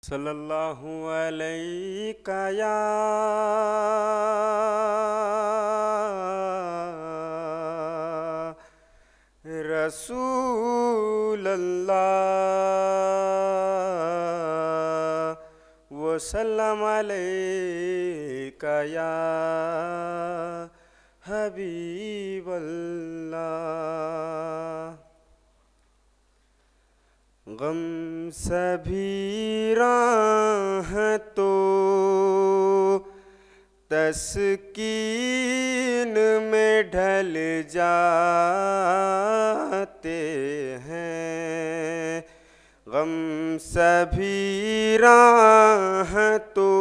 सल्लल्लाहु अलैका या रसूल अल्लाह वसल्लम अलैका या हबीब अल्लाह। गम सभी राहतों तस्कीन में ढल जाते हैं। गम सभी राहतों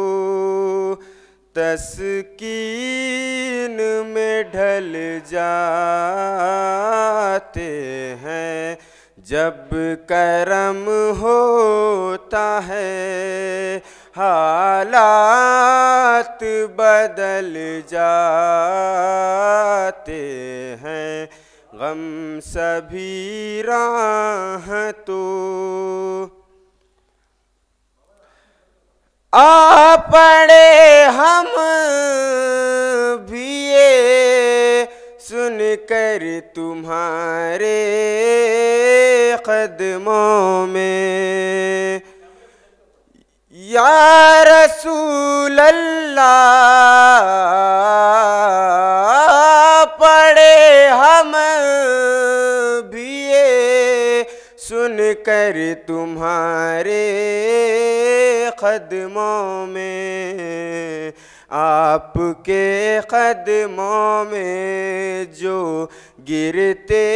तस्कीन में ढल जाते हैं। जब करम होता है हालात बदल जाते हैं। गम सभी राहतों आ पड़े हम भी ये सुन कर तुम्हारे कदमों में या रसूल अल्लाह। पड़े हम भी ये सुन कर तुम्हारे कदमों में। आपके कदमों में जो गिरते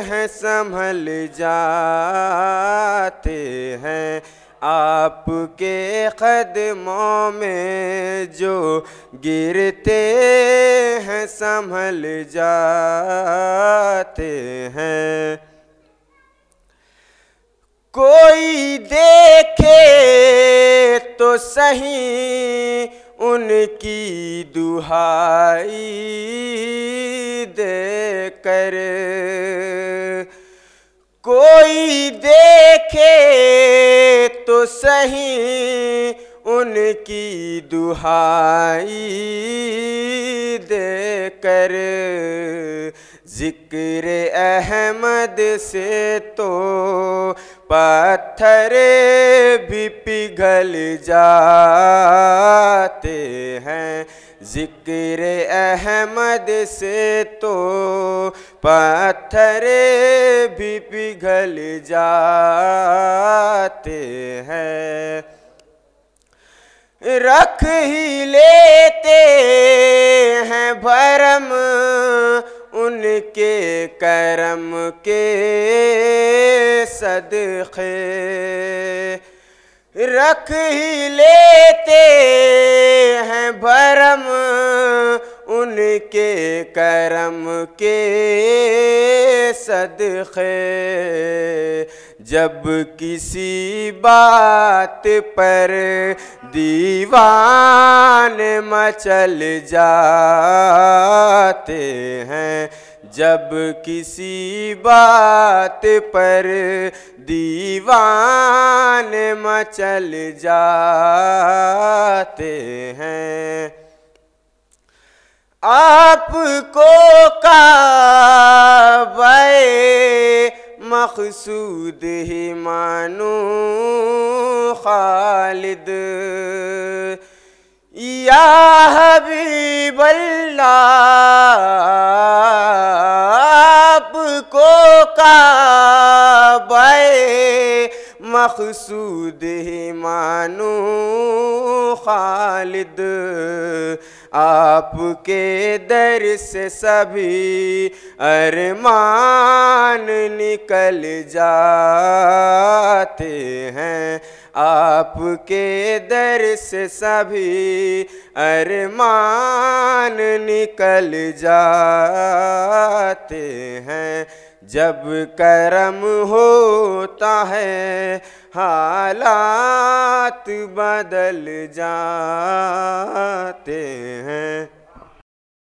हैं संभल जाते हैं। आपके कदमों में जो गिरते हैं संभल जाते हैं। कोई देखे तो सही उनकी दुहाई देकर। कोई देखे तो सही उनकी दुहाई देकर। जिक्र अहमद से तो पत्थर भी पिघल जाते हैं। जिक्र अहमद से तो पत्थर भी पिघल जाते हैं। रख ही लेते हैं भरम उनके करम के सदक़े। रख ही लेते हैं भरम उनके करम के सदक़े। जब किसी बात पर दीवाने मचल जाते हैं। जब किसी बात पर दीवाने मचल जाते हैं। आपको काबे मक़सूद ही मानो खालिद। या हबीब अल्लाह। आपको काबे मक़सूद ही मानो खालिद। आपके दर से सभी अरमान निकल जाते हैं। आपके दर से सभी अरमान निकल जाते हैं। जब करम होता है हालात बदल जाते हैं।